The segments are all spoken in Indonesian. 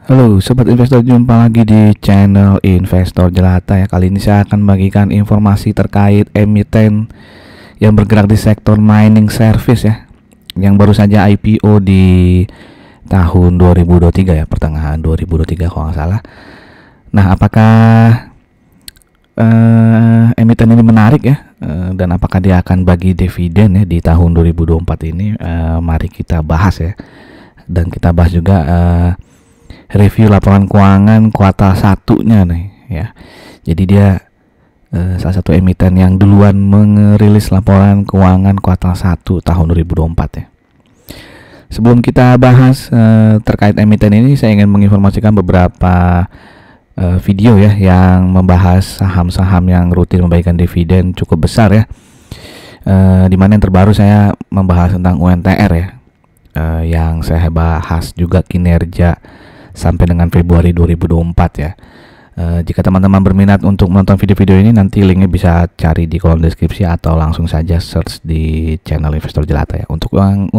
Halo Sobat Investor, jumpa lagi di channel Investor Jelata ya. Kali ini saya akan bagikan informasi terkait emiten yang bergerak di sektor mining service ya, yang baru saja IPO di tahun 2023 ya, pertengahan 2023 kalau nggak salah. Nah, apakah emiten ini menarik ya, dan apakah dia akan bagi dividen ya di tahun 2024 ini? Mari kita bahas ya, dan kita bahas juga review laporan keuangan kuartal 1-nya nih ya. Jadi dia salah satu emiten yang duluan merilis laporan keuangan kuartal 1 tahun 2024 ya. Sebelum kita bahas terkait emiten ini, saya ingin menginformasikan beberapa video ya yang membahas saham-saham yang rutin membagikan dividen cukup besar ya. Dimana yang terbaru saya membahas tentang UNTR ya, yang saya bahas juga kinerja sampai dengan Februari 2024 ya. Jika teman-teman berminat untuk menonton video-video ini, nanti linknya bisa cari di kolom deskripsi atau langsung saja search di channel Investor Jelata ya. Untuk yang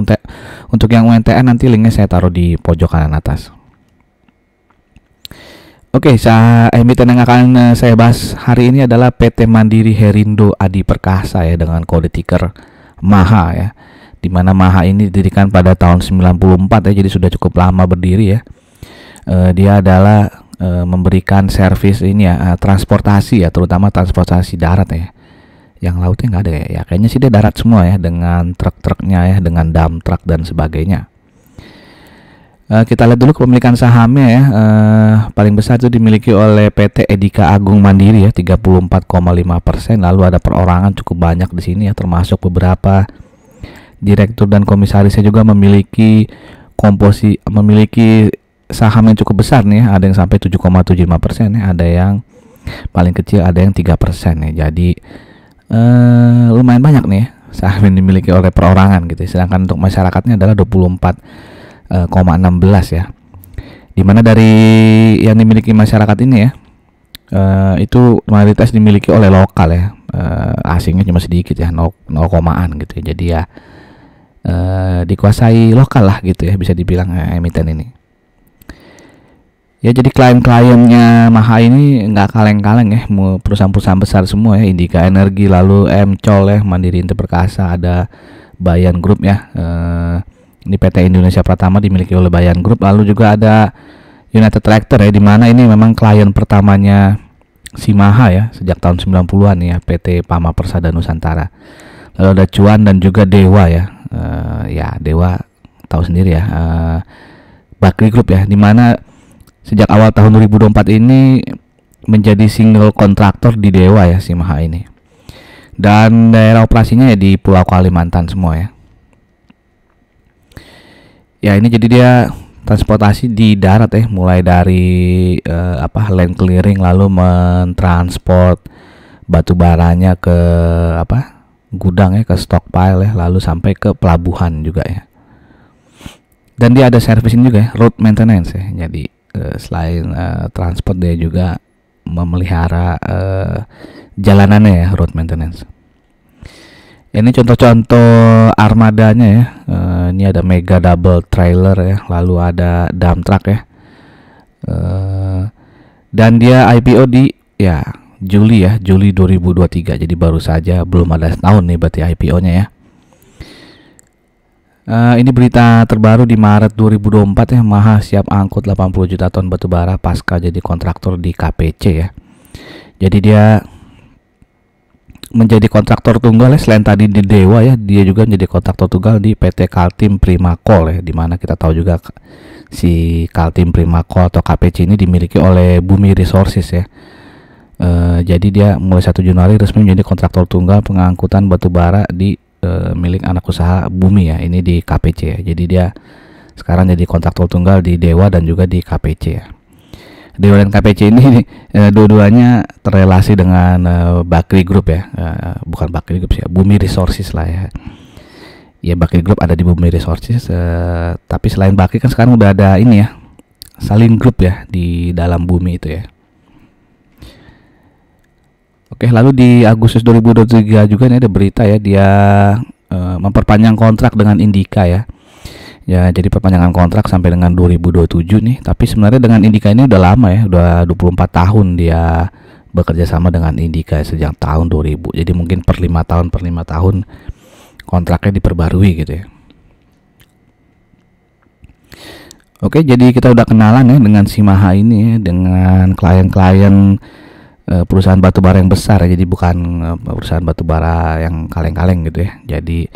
UNTR nanti linknya saya taruh di pojok kanan atas. Oke, emiten yang akan saya bahas hari ini adalah PT Mandiri Herindo Adi Perkasa ya, dengan kode ticker MAHA ya. Dimana MAHA ini didirikan pada tahun 94 ya, jadi sudah cukup lama berdiri ya. Dia adalah memberikan servis ini ya, transportasi ya, terutama transportasi darat ya. Yang lautnya nggak ada ya, kayaknya sih dia darat semua ya, dengan truk-truknya ya, dengan dump truck dan sebagainya. Kita lihat dulu kepemilikan sahamnya ya. Paling besar itu dimiliki oleh PT Edika Agung Mandiri ya, 34,5%. Lalu ada perorangan cukup banyak di sini ya, termasuk beberapa direktur dan komisarisnya juga memiliki saham yang cukup besar nih ya. Ada yang sampai 7,75% ya, ada yang paling kecil ada yang 3% ya. Jadi lumayan banyak nih ya saham yang dimiliki oleh perorangan gitu. Sedangkan untuk masyarakatnya adalah 24,16 ya. Dimana dari yang dimiliki masyarakat ini ya, itu mayoritas dimiliki oleh lokal ya. Asingnya cuma sedikit ya, 0,an gitu ya. Jadi ya dikuasai lokal lah gitu ya, bisa dibilang emiten ini. Ya, jadi klien-kliennya MAHA ini nggak kaleng-kaleng ya, perusahaan-perusahaan besar semua ya. Indika Energi, lalu MCOL ya, Mandiri Inti Perkasa, ada Bayan Group ya. Ini PT Indonesia Pratama dimiliki oleh Bayan Group. Lalu juga ada United Tractor ya, dimana ini memang klien pertamanya si MAHA ya, sejak tahun 90-an ya, PT Pama Persada Nusantara. Lalu ada Cuan dan juga Dewa ya. Ya Dewa tahu sendiri ya, Bakri Group ya, dimana sejak awal tahun 2024 ini menjadi single kontraktor di Dewa ya si MAHA ini. Dan daerah operasinya ya di Pulau Kalimantan semua ya. Ya, ini jadi dia transportasi di darat ya, mulai dari land clearing, lalu mentransport batu baranya ke gudang ya, ke stockpile ya, lalu sampai ke pelabuhan juga ya. Dan dia ada servicing juga ya, road maintenance ya. Jadi selain transport, dia juga memelihara jalanannya ya, road maintenance. Ini contoh-contoh armadanya ya. Ini ada mega double trailer ya, lalu ada dump truck ya. Dan dia IPO di Juli 2023. Jadi baru saja, belum ada setahun nih berarti IPO-nya ya. Ini berita terbaru di Maret 2024 ya. MAHA siap angkut 80 juta ton batubara pasca jadi kontraktor di KPC ya. Jadi dia menjadi kontraktor tunggal ya, selain tadi di Dewa ya, dia juga menjadi kontraktor tunggal di PT Kaltim Primakol ya, dimana kita tahu juga si Kaltim Primakol atau KPC ini dimiliki oleh Bumi Resources ya. Jadi dia mulai 1 Januari resmi menjadi kontraktor tunggal pengangkutan batubara di milik anak usaha Bumi ya, ini di KPC ya. Jadi dia sekarang jadi kontraktor tunggal di Dewa dan juga di KPC ya. Dewa dan KPC ini dua-duanya terrelasi dengan Bakri Group ya, bukan Bakri Group sih ya, Bumi Resources lah ya. Ya, Bakri Group ada di Bumi Resources, tapi selain Bakri kan sekarang udah ada ini ya, Saling Group ya di dalam Bumi itu ya. Oke, lalu di Agustus 2023 juga nih ada berita ya, dia memperpanjang kontrak dengan Indika ya. Ya, jadi perpanjangan kontrak sampai dengan 2027 nih. Tapi sebenarnya dengan Indika ini udah lama ya, udah 24 tahun dia bekerja sama dengan Indika sejak tahun 2000. Jadi mungkin per 5 tahun kontraknya diperbarui gitu ya. Oke, jadi kita udah kenalan ya dengan si Maha ini ya, dengan klien-klien perusahaan batubara yang besar ya. Jadi bukan perusahaan batubara yang kaleng-kaleng gitu ya. Jadi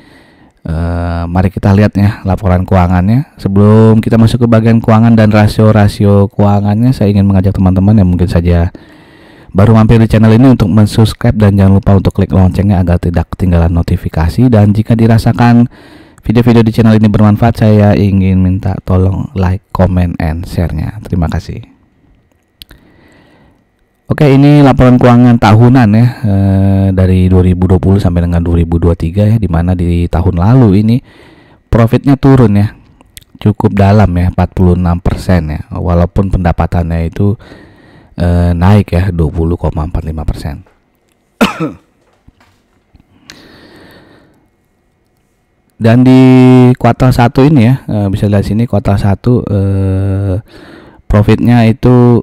mari kita lihat ya laporan keuangannya. Sebelum kita masuk ke bagian keuangan dan rasio-rasio keuangannya, saya ingin mengajak teman-teman yang mungkin saja baru mampir di channel ini untuk mensubscribe dan jangan lupa untuk klik loncengnya agar tidak ketinggalan notifikasi. Dan jika dirasakan video-video di channel ini bermanfaat, saya ingin minta tolong like, comment, and share-nya. Terima kasih. Oke, ini laporan keuangan tahunan ya, dari 2020 sampai dengan 2023 ya, dimana di tahun lalu ini profitnya turun ya, cukup dalam ya, 46% ya, walaupun pendapatannya itu naik ya, 20,45%. Dan di kuartal 1 ini ya, bisa lihat sini kuartal 1 profitnya itu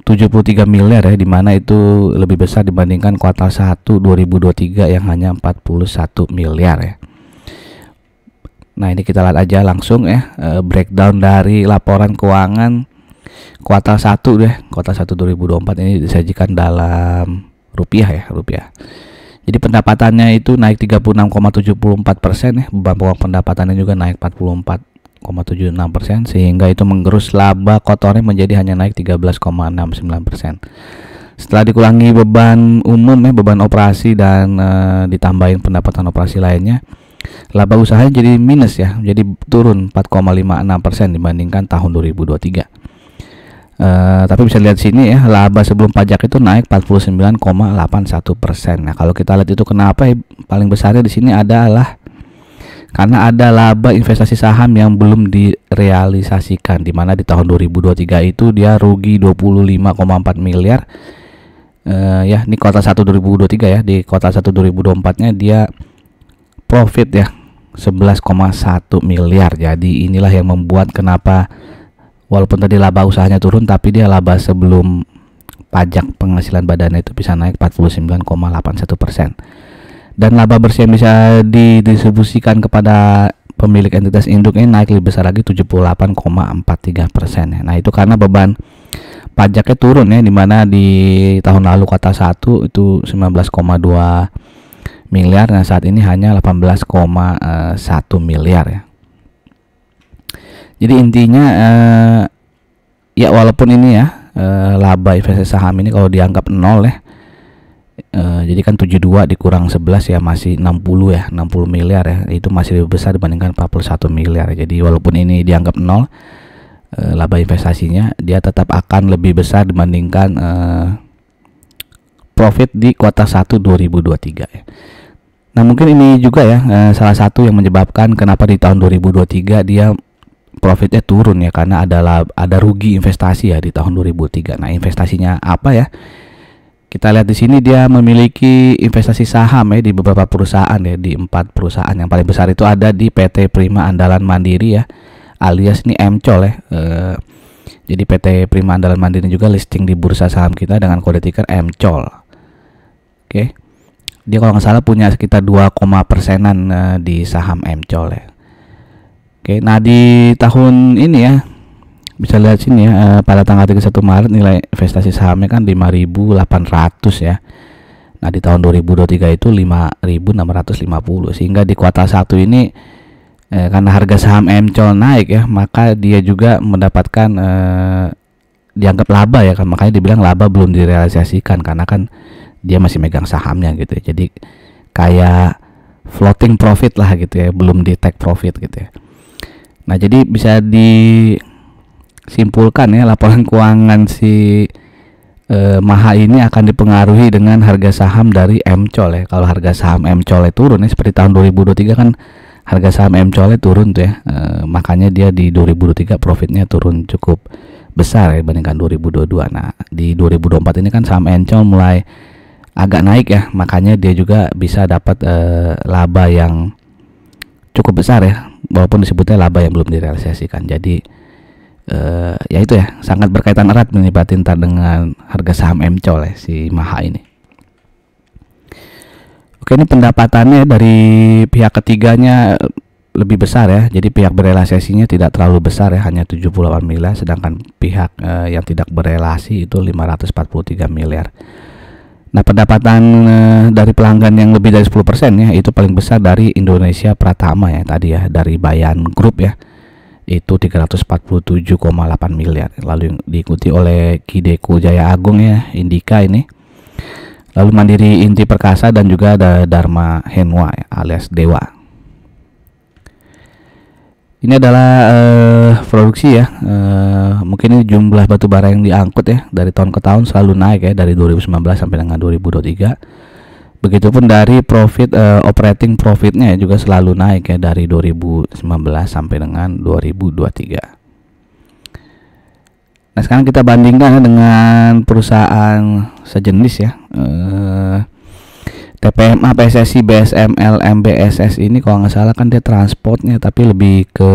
73 miliar ya, dimana itu lebih besar dibandingkan kuartal 1 2023 yang hanya 41 miliar ya. Nah, ini kita lihat aja langsung ya, breakdown dari laporan keuangan kuartal 1 deh. Kuartal 1 2024 ini disajikan dalam rupiah ya, rupiah. Jadi pendapatannya itu naik 36,74% ya, beban pokok pendapatannya juga naik 44,76%, sehingga itu menggerus laba kotornya menjadi hanya naik 13,69%. Setelah dikurangi beban umum ya, beban operasi dan ditambahin pendapatan operasi lainnya, laba usahanya jadi minus ya, jadi turun 4,56% dibandingkan tahun 2023. Tapi bisa lihat sini ya, laba sebelum pajak itu naik 49,81%. Nah, kalau kita lihat itu kenapa ya, paling besarnya di sini adalah karena ada laba investasi saham yang belum direalisasikan, di mana di tahun 2023 itu dia rugi 25,4 miliar. Ya, ini kuartal 1 2023 ya. Di kuartal 1 2024-nya dia profit ya 11,1 miliar. Jadi inilah yang membuat kenapa walaupun tadi laba usahanya turun, tapi dia laba sebelum pajak penghasilan badannya itu bisa naik 49,81%. Dan laba bersih yang bisa didistribusikan kepada pemilik entitas induk ini naik lebih besar lagi 78,43%. Nah, itu karena beban pajaknya turun ya, dimana di tahun lalu kuartal 1 itu 19,2 miliar. Nah, saat ini hanya 18,1 miliar ya. Jadi intinya ya walaupun ini ya laba investasi saham ini kalau dianggap nol ya, jadi kan 72 dikurang 11 ya masih 60 ya, 60 miliar ya, itu masih lebih besar dibandingkan 41 miliar. Jadi walaupun ini dianggap nol, laba investasinya dia tetap akan lebih besar dibandingkan profit di kuartal 1 2023 ya. Nah, mungkin ini juga ya salah satu yang menyebabkan kenapa di tahun 2023 dia profitnya turun ya, karena ada rugi investasi ya di tahun 2003. Nah, investasinya apa ya? Kita lihat di sini dia memiliki investasi saham ya di beberapa perusahaan ya, di 4 perusahaan. Yang paling besar itu ada di PT Prima Andalan Mandiri ya, alias ini MCOL ya. Jadi PT Prima Andalan Mandiri juga listing di bursa saham kita dengan kode ticker MCOL. Oke. Dia kalau nggak salah punya sekitar 2, persenan di saham MCOL ya. Oke, nah di tahun ini ya, bisa lihat sini ya, pada tanggal 31 Maret nilai investasi sahamnya kan 5.800 ya. Nah, di tahun 2023 itu 5.650, sehingga di kuartal 1 ini karena harga saham MCOL naik ya, maka dia juga mendapatkan dianggap laba ya kan, makanya dibilang laba belum direalisasikan karena kan dia masih megang sahamnya gitu ya. Jadi kayak floating profit lah gitu ya, belum di take profit gitu ya. Nah, jadi bisa disimpulkan ya, laporan keuangan si Maha ini akan dipengaruhi dengan harga saham dari MCOL ya. Kalau harga saham MCOL turun ya, seperti tahun 2023 kan harga saham MCOL turun tuh ya, makanya dia di 2023 profitnya turun cukup besar ya dibandingkan 2022. Nah, di 2024 ini kan saham MCOL mulai agak naik ya, makanya dia juga bisa dapat laba yang cukup besar ya walaupun disebutnya laba yang belum direalisasikan. Jadi ya itu ya, sangat berkaitan erat melibatkan ntar dengan harga saham MCOL ya, si Maha ini. Oke, ini pendapatannya dari pihak ketiganya lebih besar ya. Jadi pihak berealisasinya tidak terlalu besar ya, hanya 78 miliar, sedangkan pihak yang tidak berelasi itu 543 miliar. Nah, pendapatan dari pelanggan yang lebih dari 10% ya, itu paling besar dari Indonesia Pratama ya tadi ya, dari Bayan Group ya. Itu 347,8 miliar. Lalu diikuti oleh Kideco Jaya Agung ya, Indika ini. Lalu Mandiri Inti Perkasa dan juga ada Dharma Henwa ya, alias Dewa. Ini adalah produksi ya. Mungkin ini jumlah batu bara yang diangkut ya, dari tahun ke tahun selalu naik ya, dari 2019 sampai dengan 2023. Begitupun dari profit operating profitnya juga selalu naik ya, dari 2019 sampai dengan 2023. Nah, sekarang kita bandingkan ya dengan perusahaan sejenis ya, TPMA, PSSI, BSML, MBSS ini kalau nggak salah kan dia transportnya tapi lebih ke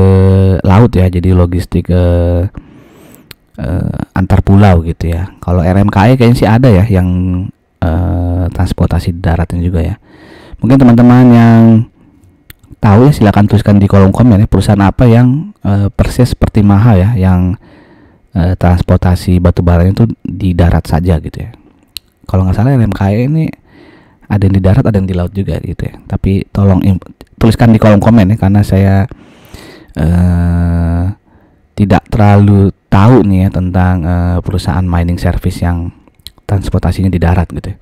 laut ya, jadi logistik antar pulau gitu ya. Kalau RMKE kayaknya sih ada ya yang transportasi daratnya juga ya. Mungkin teman-teman yang tahu ya silakan tuliskan di kolom komen ya, perusahaan apa yang persis seperti Maha ya, yang transportasi batu baranya itu di darat saja gitu ya. Kalau nggak salah RMKE ini ada yang di darat, ada yang di laut juga gitu ya. Tapi tolong tuliskan di kolom komen ya, karena saya tidak terlalu tahu nih ya tentang perusahaan mining service yang transportasinya di darat gitu ya.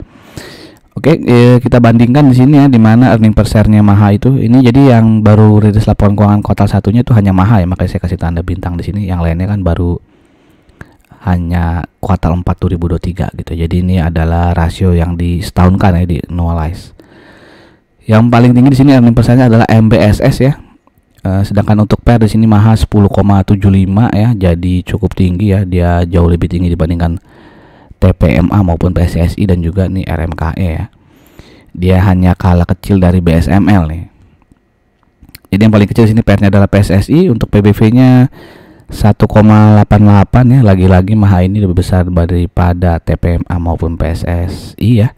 Oke, kita bandingkan di sini ya, di mana earning per share-nya Maha itu. Ini jadi yang baru rilis laporan keuangan kuartal satunya itu hanya Maha ya, makanya saya kasih tanda bintang di sini. Yang lainnya kan baru hanya kuartal 4 2023 gitu. Jadi ini adalah rasio yang disetahunkan ya, di annualize. Yang paling tinggi di sini earning per share-nya adalah MBSS ya. Sedangkan untuk PER di sini Maha 10,75 ya. Jadi cukup tinggi ya. Dia jauh lebih tinggi dibandingkan TPMA maupun PSSI dan juga nih RMKE ya. Dia hanya kalah kecil dari BSML nih. Jadi yang paling kecil di sini PER-nya adalah PSSI. Untuk PBV-nya 1,88 ya, lagi-lagi Maha ini lebih besar daripada TPMA maupun PSSI ya.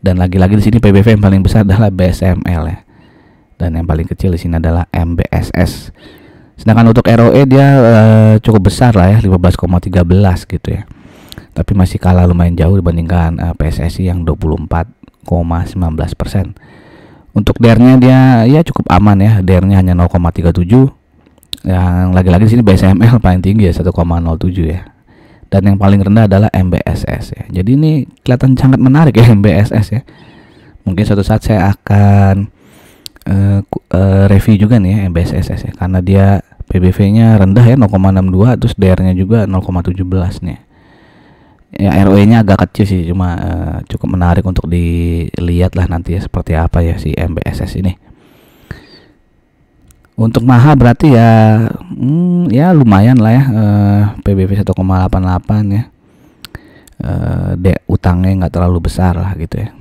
Dan lagi-lagi di sini PBV yang paling besar adalah BSML ya. Dan yang paling kecil di sini adalah MBSS. Sedangkan untuk ROE dia cukup besar lah ya, 15,13 gitu ya. Tapi masih kalah lumayan jauh dibandingkan PSSI yang 24,19%. Untuk DER-nya dia ya cukup aman ya, DER-nya hanya 0,37. Yang lagi-lagi di sini BSML paling tinggi ya, 1,07 ya. Dan yang paling rendah adalah MBSS ya. Jadi ini kelihatan sangat menarik ya MBSS ya. Mungkin suatu saat saya akan review juga nih ya MBSS ya, karena dia PBV-nya rendah ya, 0,62, terus DR-nya juga 0,17 nih. Ya ROE-nya agak kecil sih, cuma cukup menarik untuk dilihat lah nanti ya seperti apa ya si MBSS ini. Untuk Maha berarti ya ya lumayan lah ya, PBV 1,88 ya. Utangnya nggak terlalu besar lah gitu ya.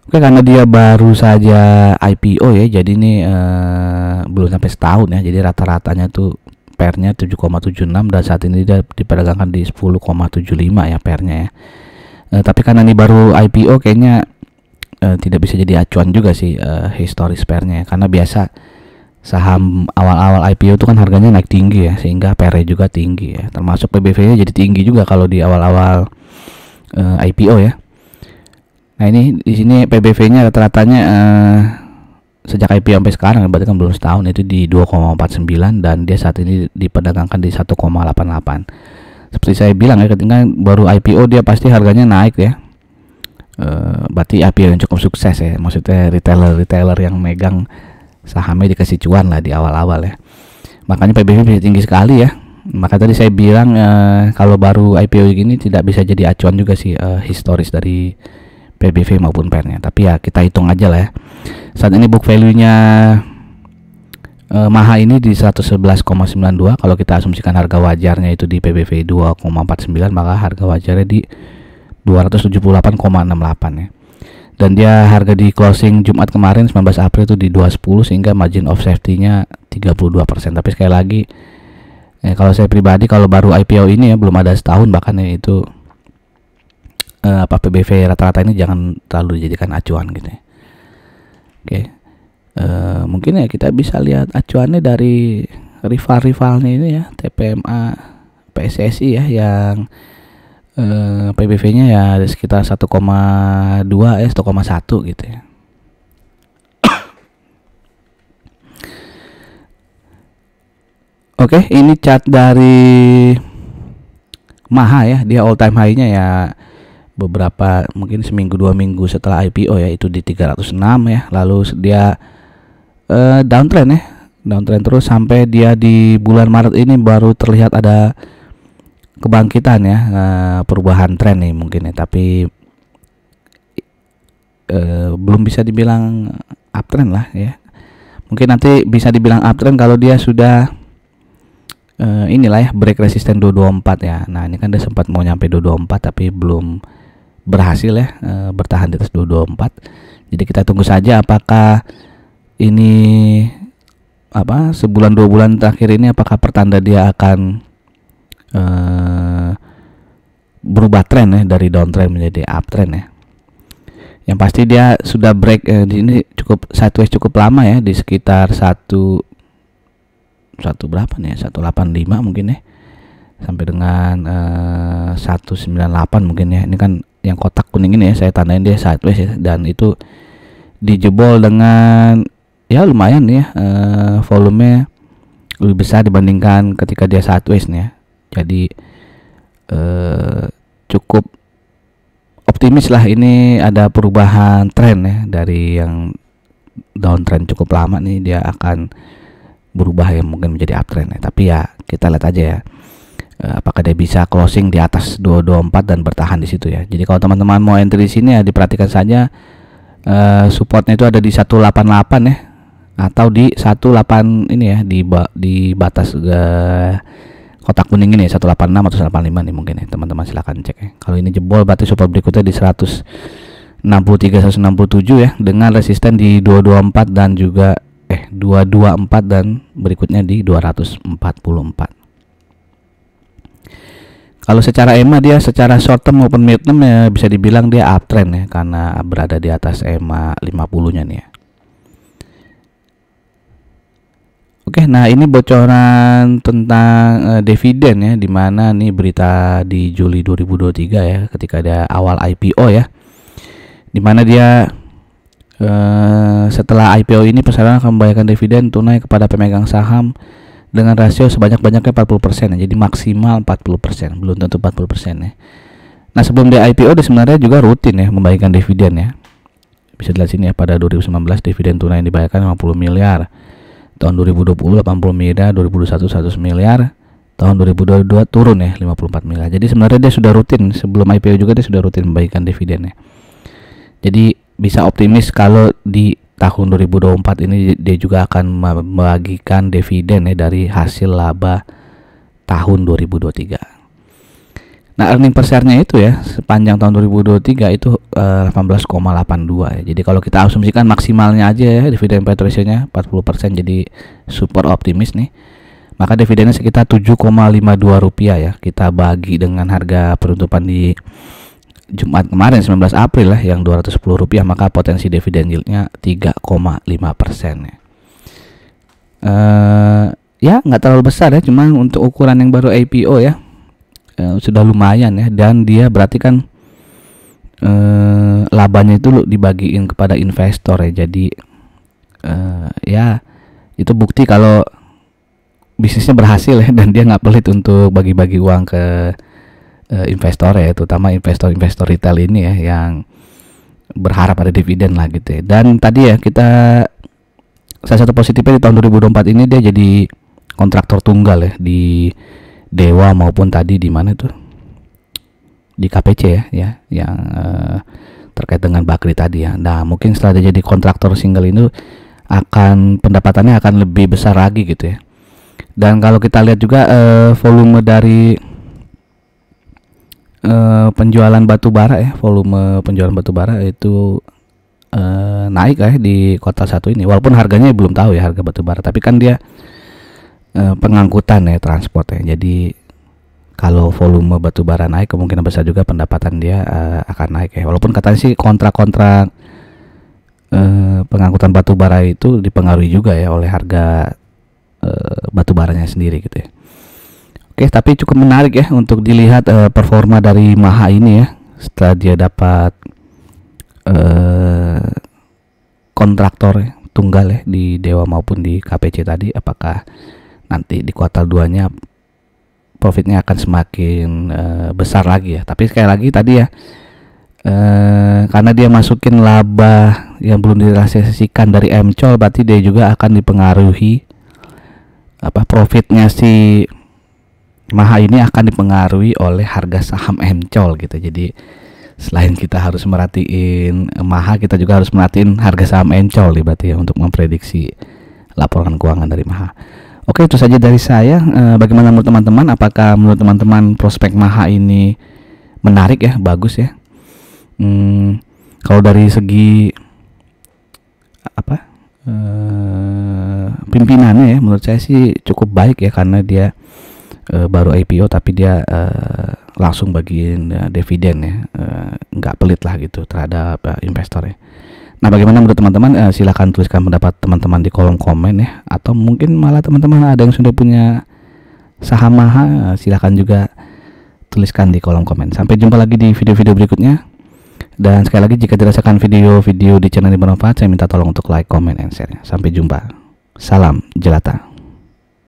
Oke, karena dia baru saja IPO ya, jadi ini belum sampai setahun ya. Jadi rata-ratanya tuh PER-nya 7,76 dan saat ini dia diperdagangkan di 10,75 ya PER-nya ya. Tapi karena ini baru IPO kayaknya tidak bisa jadi acuan juga sih historis PER-nya ya. Karena biasa saham awal-awal IPO itu kan harganya naik tinggi ya, sehingga PER-nya juga tinggi ya. Termasuk PBV-nya jadi tinggi juga kalau di awal-awal IPO ya. Nah ini di sini PBV-nya rata-ratanya sejak IPO sampai sekarang, berarti kan belum setahun, itu di 2,49 dan dia saat ini diperdagangkan di 1,88. Seperti saya bilang ya, ketika baru IPO dia pasti harganya naik ya. Berarti IPO yang cukup sukses ya, maksudnya retailer yang megang sahamnya dikasih cuan lah di awal-awal ya. Makanya PBV bisa tinggi sekali ya. Maka tadi saya bilang kalau baru IPO gini tidak bisa jadi acuan juga sih historis dari PBV maupun PER-nya. Tapi ya kita hitung aja lah ya. Saat ini book value-nya Maha ini di 111,92. Kalau kita asumsikan harga wajarnya itu di PBV 2,49, maka harga wajarnya di 278,68 ya. dan dia harga di closing Jumat kemarin 19 April itu di 210 sehingga margin of safety-nya 32%. Tapi sekali lagi kalau saya pribadi kalau baru IPO ini ya belum ada setahun bahkan ya itu PBV rata-rata ini jangan terlalu dijadikan acuan gitu ya. Oke. Mungkin ya kita bisa lihat acuannya dari rival-rivalnya ini ya, TPMA, PSSI ya yang PBV-nya ya sekitar 1,2 1,1 gitu ya. Oke, ini chart dari Maha ya, dia all time high-nya ya beberapa mungkin seminggu 2 minggu setelah IPO ya itu di 306 ya. Lalu dia downtrend ya, downtrend terus sampai dia di bulan Maret ini baru terlihat ada kebangkitan ya, perubahan tren nih mungkin ya, tapi belum bisa dibilang uptrend lah ya. Mungkin nanti bisa dibilang uptrend kalau dia sudah inilah ya break resisten 224 ya. Nah ini kan dia sempat mau nyampe 224 tapi belum berhasil ya bertahan di atas 224. Jadi kita tunggu saja apakah ini sebulan 2 bulan terakhir ini apakah pertanda dia akan berubah tren ya dari downtrend menjadi uptrend ya. Yang pasti dia sudah break di ini cukup sideways cukup lama ya di sekitar berapa nih ya, 185 mungkin ya sampai dengan 198 mungkin ya. Ini kan yang kotak kuning ini ya saya tandain dia sideways ya, dan itu dijebol dengan ya lumayan nih ya volumenya lebih besar dibandingkan ketika dia sideways nih ya. Jadi cukup optimis lah ini ada perubahan tren ya dari yang downtrend cukup lama nih dia akan berubah ya mungkin menjadi uptrend ya. Tapi ya kita lihat aja ya apakah dia bisa closing di atas 224 dan bertahan di situ ya. Jadi kalau teman-teman mau entry di sini ya diperhatikan saja supportnya itu ada di 188 ya atau di 18 ini ya di batas kotak kuning ini 186 atau 185 nih mungkin ya. Teman-teman silakan cek ya. Kalau ini jebol berarti support berikutnya di 163 167 ya dengan resisten di 224 dan juga 224 dan berikutnya di 244. Kalau secara EMA dia secara short term maupun mid term ya bisa dibilang dia uptrend ya karena berada di atas EMA 50-nya nih ya. Oke, nah ini bocoran tentang dividen ya, dimana nih berita di Juli 2023 ya ketika dia awal IPO ya, dimana dia setelah IPO ini perusahaan akan membayarkan dividen tunai kepada pemegang saham dengan rasio sebanyak-banyaknya 40% ya. Jadi maksimal 40%, belum tentu 40% ya. Nah sebelum dia IPO dia sebenarnya juga rutin ya membayarkan dividen ya. Bisa dilihat sini ya, pada 2019 dividen tunai yang dibayarkan 50 miliar, tahun 2020 80 miliar, 2021 100 miliar, tahun 2022 turun ya 54 miliar. Jadi sebenarnya dia sudah rutin sebelum IPO juga dia sudah rutin membagikan dividen ya. Jadi bisa optimis kalau di tahun 2024 ini dia juga akan membagikan dividen ya dari hasil laba tahun 2023. Nah earning per share-nya itu ya sepanjang tahun 2023 itu 18,82 ya. Jadi kalau kita asumsikan maksimalnya aja ya dividen payout ratio-nya 40%, jadi super optimis nih. Maka dividennya sekitar 7,52 rupiah ya. Kita bagi dengan harga penutupan di Jumat kemarin 19 April lah yang 210 rupiah, maka potensi dividen yieldnya 3,5% ya. Ya nggak terlalu besar ya, cuman untuk ukuran yang baru IPO ya sudah lumayan ya, dan dia berarti kan labanya itu dibagiin kepada investor ya. Jadi ya itu bukti kalau bisnisnya berhasil ya, dan dia nggak pelit untuk bagi-bagi uang ke investor ya, terutama investor retail ini ya yang berharap ada dividen lah gitu ya. Dan tadi ya kita salah satu positifnya di tahun 2024 ini dia jadi kontraktor tunggal ya di Dewa maupun tadi di mana tuh di KPC ya yang terkait dengan Bakri tadi ya. Nah mungkin setelah dia jadi kontraktor single ini akan pendapatannya akan lebih besar lagi gitu ya. Dan kalau kita lihat juga volume dari penjualan batu bara ya, volume penjualan batu bara itu naik di kuartal 1 ini, walaupun harganya belum tahu ya harga batubara, tapi kan dia pengangkutan ya, transport ya. Jadi kalau volume batubara naik, kemungkinan besar juga pendapatan dia akan naik ya. Walaupun katanya sih kontrak-kontrak pengangkutan batubara itu dipengaruhi juga ya oleh harga batubaranya sendiri gitu ya. Oke, tapi cukup menarik ya untuk dilihat performa dari Maha ini ya, setelah dia dapat kontraktor tunggal ya di Dewa maupun di KPC tadi. Apakah nanti di kuartal 2-nya profitnya akan semakin besar lagi ya. Tapi sekali lagi tadi ya, karena dia masukin laba yang belum direalisasikan dari MCOL, berarti dia juga akan dipengaruhi profitnya si Maha ini akan dipengaruhi oleh harga saham MCOL gitu. Jadi selain kita harus merhatiin Maha, kita juga harus merhatiin harga saham MCOL berarti ya, untuk memprediksi laporan keuangan dari Maha. Oke, itu saja dari saya. Bagaimana menurut teman-teman? Apakah menurut teman-teman prospek Maha ini menarik ya, bagus ya? Kalau dari segi pimpinannya ya, menurut saya sih cukup baik ya, karena dia baru IPO tapi dia langsung bagiin dividen ya, nggak pelit lah gitu terhadap investor ya. Nah, bagaimana menurut teman-teman? Silahkan tuliskan pendapat teman-teman di kolom komen ya, atau mungkin malah teman-teman ada yang sudah punya saham Maha, silahkan juga tuliskan di kolom komen. Sampai jumpa lagi di video-video berikutnya. Dan sekali lagi, jika dirasakan video-video di channel ini bermanfaat, saya minta tolong untuk like, comment, and share. Sampai jumpa. Salam jelata.